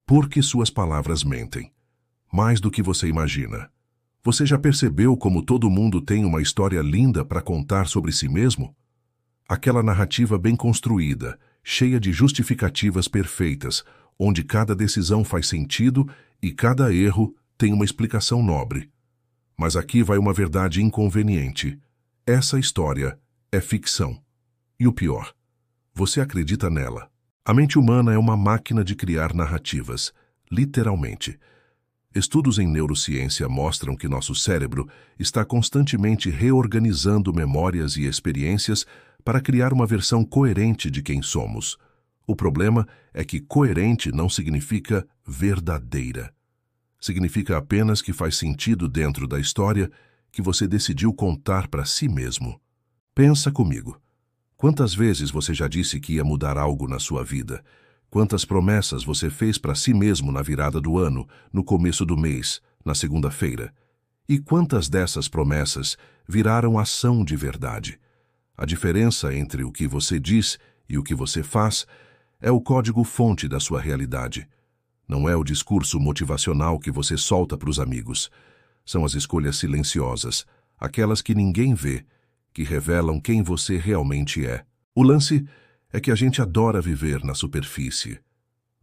Porque suas palavras mentem. Mais do que você imagina. Você já percebeu como todo mundo tem uma história linda para contar sobre si mesmo? Aquela narrativa bem construída, cheia de justificativas perfeitas, onde cada decisão faz sentido e cada erro tem uma explicação nobre. Mas aqui vai uma verdade inconveniente. Essa história é ficção. E o pior, você acredita nela. A mente humana é uma máquina de criar narrativas, literalmente. Estudos em neurociência mostram que nosso cérebro está constantemente reorganizando memórias e experiências para criar uma versão coerente de quem somos. O problema é que coerente não significa verdadeira. Significa apenas que faz sentido dentro da história que você decidiu contar para si mesmo. Pensa comigo. Quantas vezes você já disse que ia mudar algo na sua vida? Quantas promessas você fez para si mesmo na virada do ano, no começo do mês, na segunda-feira? E quantas dessas promessas viraram ação de verdade? A diferença entre o que você diz e o que você faz é o código-fonte da sua realidade. Não é o discurso motivacional que você solta para os amigos. São as escolhas silenciosas, aquelas que ninguém vê, que revelam quem você realmente é. O lance é que a gente adora viver na superfície,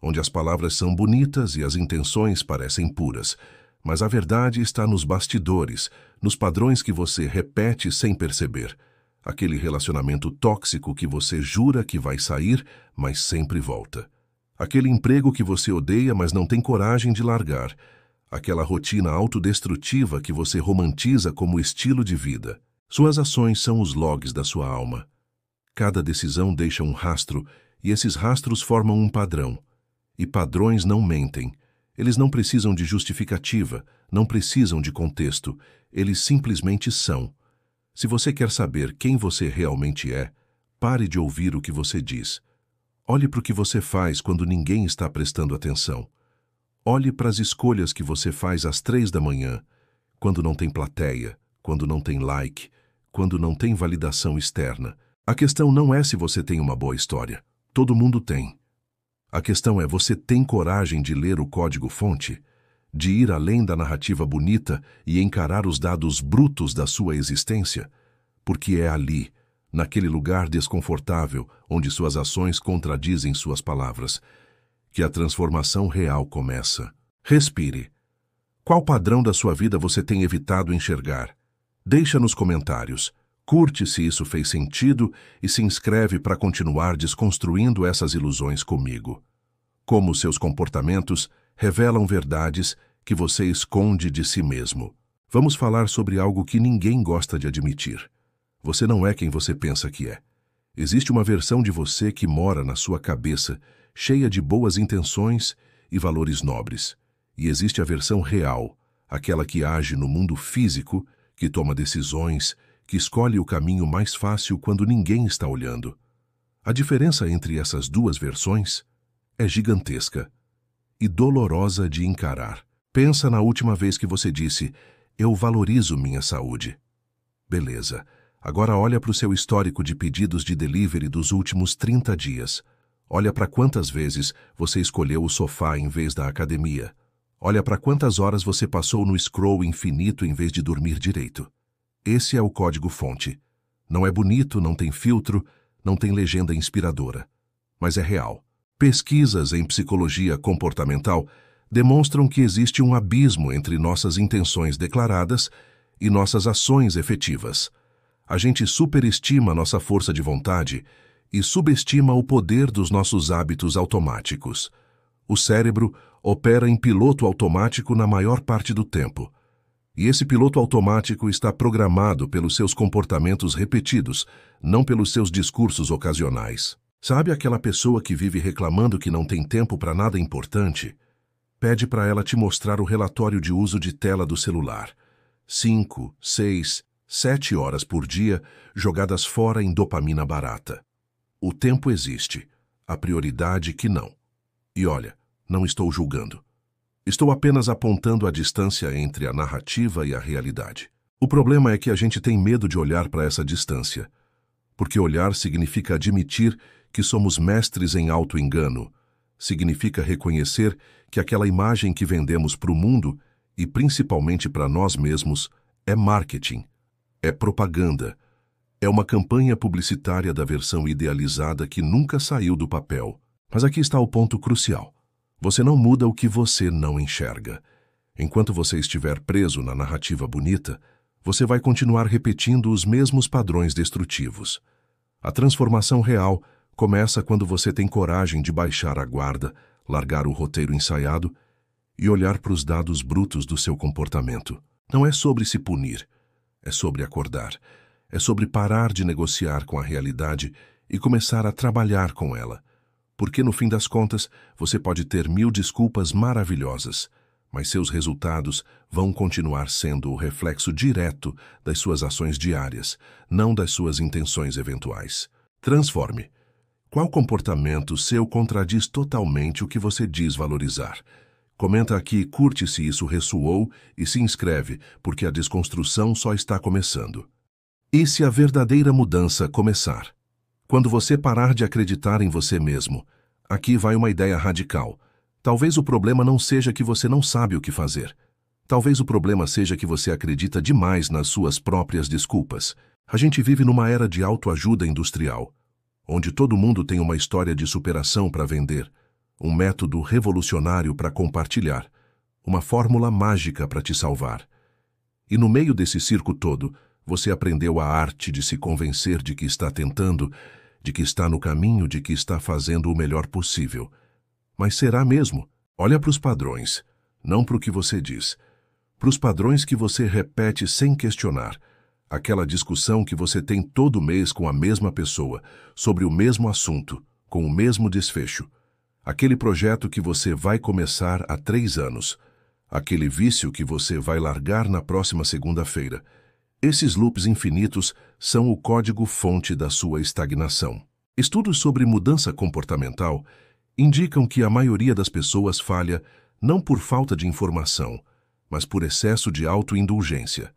onde as palavras são bonitas e as intenções parecem puras, mas a verdade está nos bastidores, nos padrões que você repete sem perceber. Aquele relacionamento tóxico que você jura que vai sair, mas sempre volta. Aquele emprego que você odeia, mas não tem coragem de largar. Aquela rotina autodestrutiva que você romantiza como estilo de vida. Suas ações são os logs da sua alma. Cada decisão deixa um rastro, e esses rastros formam um padrão. E padrões não mentem. Eles não precisam de justificativa, não precisam de contexto. Eles simplesmente são. Se você quer saber quem você realmente é, pare de ouvir o que você diz. Olhe para o que você faz quando ninguém está prestando atenção. Olhe para as escolhas que você faz às 3 da manhã, quando não tem plateia, quando não tem like, quando não tem validação externa. A questão não é se você tem uma boa história. Todo mundo tem. A questão é, você tem coragem de ler o código-fonte? De ir além da narrativa bonita e encarar os dados brutos da sua existência? Porque é ali, naquele lugar desconfortável, onde suas ações contradizem suas palavras, que a transformação real começa. Respire. Qual padrão da sua vida você tem evitado enxergar? Deixa nos comentários. Curte se isso fez sentido e se inscreve para continuar desconstruindo essas ilusões comigo. Como seus comportamentos revelam verdades que você esconde de si mesmo. Vamos falar sobre algo que ninguém gosta de admitir. Você não é quem você pensa que é. Existe uma versão de você que mora na sua cabeça, cheia de boas intenções e valores nobres. E existe a versão real, aquela que age no mundo físico, que toma decisões, que escolhe o caminho mais fácil quando ninguém está olhando. A diferença entre essas duas versões é gigantesca e dolorosa de encarar. Pensa na última vez que você disse, eu valorizo minha saúde. Beleza. Agora olha para o seu histórico de pedidos de delivery dos últimos 30 dias. Olha para quantas vezes você escolheu o sofá em vez da academia. Olha para quantas horas você passou no scroll infinito em vez de dormir direito. Esse é o código-fonte. Não é bonito, não tem filtro, não tem legenda inspiradora. Mas é real. Pesquisas em psicologia comportamental demonstram que existe um abismo entre nossas intenções declaradas e nossas ações efetivas. A gente superestima nossa força de vontade e subestima o poder dos nossos hábitos automáticos. O cérebro opera em piloto automático na maior parte do tempo. E esse piloto automático está programado pelos seus comportamentos repetidos, não pelos seus discursos ocasionais. Sabe aquela pessoa que vive reclamando que não tem tempo para nada importante? Pede para ela te mostrar o relatório de uso de tela do celular. 5, 6, 7 horas por dia jogadas fora em dopamina barata. O tempo existe, a prioridade que não. E olha, não estou julgando. Estou apenas apontando a distância entre a narrativa e a realidade. O problema é que a gente tem medo de olhar para essa distância, porque olhar significa admitir que somos mestres em auto-engano, Significa reconhecer que aquela imagem que vendemos para o mundo, e principalmente para nós mesmos, é marketing, é propaganda, é uma campanha publicitária da versão idealizada que nunca saiu do papel. Mas aqui está o ponto crucial. Você não muda o que você não enxerga. Enquanto você estiver preso na narrativa bonita, você vai continuar repetindo os mesmos padrões destrutivos. A transformação real começa quando você tem coragem de baixar a guarda, largar o roteiro ensaiado e olhar para os dados brutos do seu comportamento. Não é sobre se punir, é sobre acordar. É sobre parar de negociar com a realidade e começar a trabalhar com ela. Porque, no fim das contas, você pode ter 1000 desculpas maravilhosas, mas seus resultados vão continuar sendo o reflexo direto das suas ações diárias, não das suas intenções eventuais. Transforme. Qual comportamento seu contradiz totalmente o que você diz valorizar? Comenta aqui, curte se isso ressoou e se inscreve, porque a desconstrução só está começando. E se a verdadeira mudança começar? Quando você parar de acreditar em você mesmo, aqui vai uma ideia radical. Talvez o problema não seja que você não sabe o que fazer. Talvez o problema seja que você acredita demais nas suas próprias desculpas. A gente vive numa era de autoajuda industrial, onde todo mundo tem uma história de superação para vender, um método revolucionário para compartilhar, uma fórmula mágica para te salvar. E no meio desse circo todo, você aprendeu a arte de se convencer de que está tentando, de que está no caminho, de que está fazendo o melhor possível. Mas será mesmo? Olha para os padrões, não para o que você diz. Para os padrões que você repete sem questionar. Aquela discussão que você tem todo mês com a mesma pessoa, sobre o mesmo assunto, com o mesmo desfecho. Aquele projeto que você vai começar há 3 anos. Aquele vício que você vai largar na próxima segunda-feira. Esses loops infinitos são o código-fonte da sua estagnação. Estudos sobre mudança comportamental indicam que a maioria das pessoas falha não por falta de informação, mas por excesso de autoindulgência.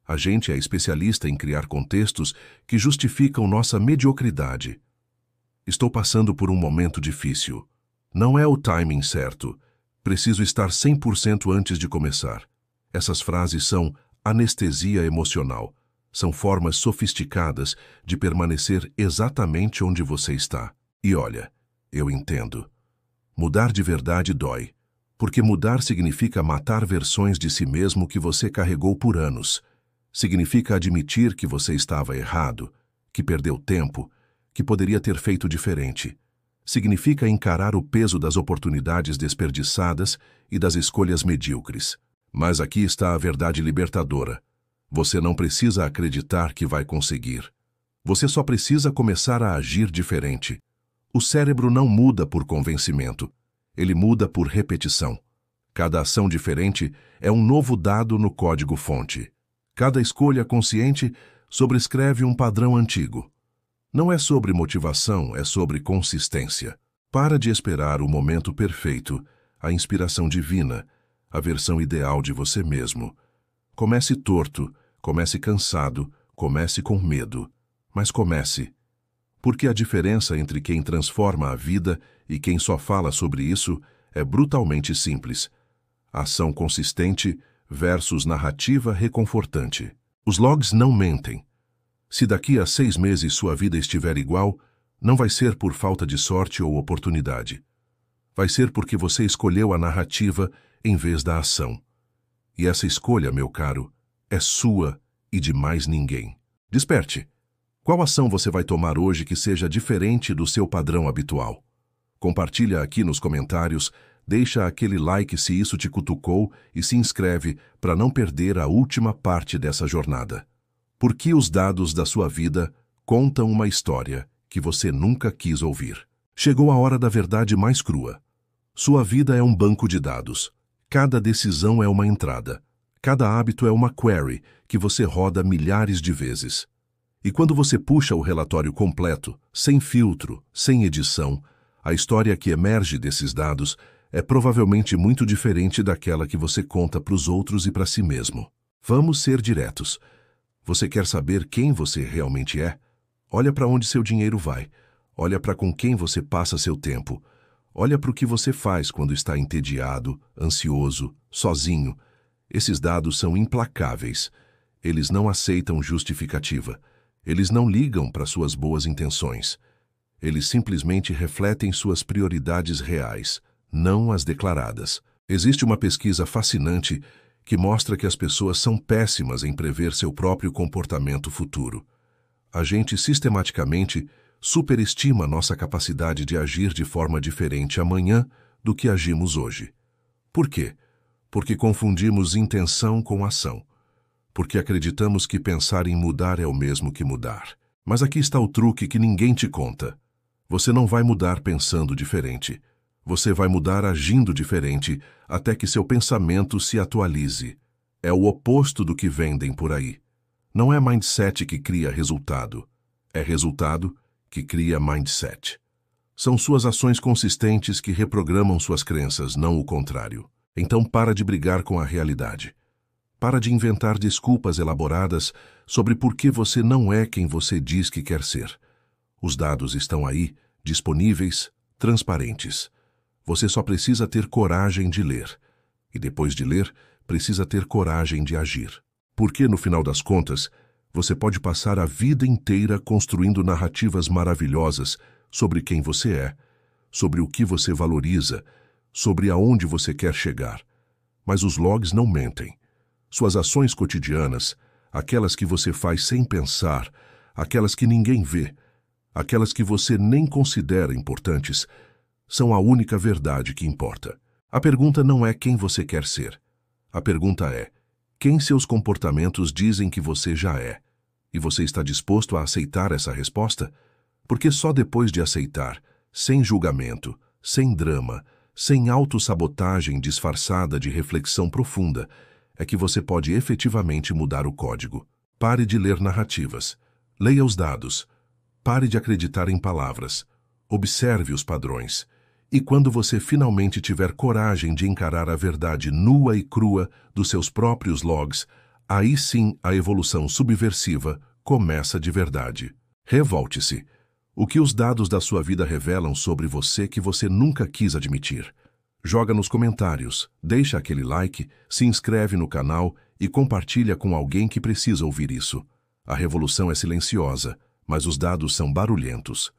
A gente é especialista em criar contextos que justificam nossa mediocridade. Estou passando por um momento difícil. Não é o timing certo. Preciso estar 100% antes de começar. Essas frases são anestesia emocional. São formas sofisticadas de permanecer exatamente onde você está. E olha, eu entendo. Mudar de verdade dói, porque mudar significa matar versões de si mesmo que você carregou por anos. Significa admitir que você estava errado, que perdeu tempo, que poderia ter feito diferente. Significa encarar o peso das oportunidades desperdiçadas e das escolhas medíocres. Mas aqui está a verdade libertadora. Você não precisa acreditar que vai conseguir. Você só precisa começar a agir diferente. O cérebro não muda por convencimento. Ele muda por repetição. Cada ação diferente é um novo dado no código-fonte. Cada escolha consciente sobrescreve um padrão antigo. Não é sobre motivação, é sobre consistência. Para de esperar o momento perfeito, a inspiração divina, a versão ideal de você mesmo. Comece torto, comece cansado, comece com medo, mas comece. Porque a diferença entre quem transforma a vida e quem só fala sobre isso é brutalmente simples. Ação consistente versus narrativa reconfortante. Os logs não mentem. Se daqui a 6 meses sua vida estiver igual, não vai ser por falta de sorte ou oportunidade. Vai ser porque você escolheu a narrativa em vez da ação. E essa escolha, meu caro, é sua e de mais ninguém. Desperte. Qual ação você vai tomar hoje que seja diferente do seu padrão habitual? Compartilha aqui nos comentários, deixa aquele like se isso te cutucou e se inscreve para não perder a última parte dessa jornada. Porque os dados da sua vida contam uma história que você nunca quis ouvir. Chegou a hora da verdade mais crua. Sua vida é um banco de dados. Cada decisão é uma entrada. Cada hábito é uma query que você roda milhares de vezes. E quando você puxa o relatório completo, sem filtro, sem edição, a história que emerge desses dados é provavelmente muito diferente daquela que você conta para os outros e para si mesmo. Vamos ser diretos. Você quer saber quem você realmente é? Olha para onde seu dinheiro vai. Olha para com quem você passa seu tempo. Olha para o que você faz quando está entediado, ansioso, sozinho. Esses dados são implacáveis. Eles não aceitam justificativa. Eles não ligam para suas boas intenções. Eles simplesmente refletem suas prioridades reais, não as declaradas. Existe uma pesquisa fascinante que mostra que as pessoas são péssimas em prever seu próprio comportamento futuro. A gente sistematicamente superestima nossa capacidade de agir de forma diferente amanhã do que agimos hoje. Por quê? Porque confundimos intenção com ação. Porque acreditamos que pensar em mudar é o mesmo que mudar. Mas aqui está o truque que ninguém te conta. Você não vai mudar pensando diferente. Você vai mudar agindo diferente até que seu pensamento se atualize. É o oposto do que vendem por aí. Não é mindset que cria resultado. É resultado que cria mindset. São suas ações consistentes que reprogramam suas crenças, não o contrário. Então para de brigar com a realidade. Para de inventar desculpas elaboradas sobre por que você não é quem você diz que quer ser. Os dados estão aí, disponíveis, transparentes. Você só precisa ter coragem de ler. E depois de ler, precisa ter coragem de agir. Porque, no final das contas, você pode passar a vida inteira construindo narrativas maravilhosas sobre quem você é, sobre o que você valoriza, sobre aonde você quer chegar. Mas os logs não mentem. Suas ações cotidianas, aquelas que você faz sem pensar, aquelas que ninguém vê, aquelas que você nem considera importantes, são a única verdade que importa. A pergunta não é quem você quer ser. A pergunta é quem seus comportamentos dizem que você já é. E você está disposto a aceitar essa resposta? Porque só depois de aceitar, sem julgamento, sem drama, sem autossabotagem disfarçada de reflexão profunda, é que você pode efetivamente mudar o código. Pare de ler narrativas. Leia os dados. Pare de acreditar em palavras. Observe os padrões. E quando você finalmente tiver coragem de encarar a verdade nua e crua dos seus próprios logs, aí sim a evolução subversiva começa de verdade. Revolte-se. O que os dados da sua vida revelam sobre você que você nunca quis admitir? Joga nos comentários, deixa aquele like, se inscreve no canal e compartilha com alguém que precisa ouvir isso. A revolução é silenciosa, mas os dados são barulhentos.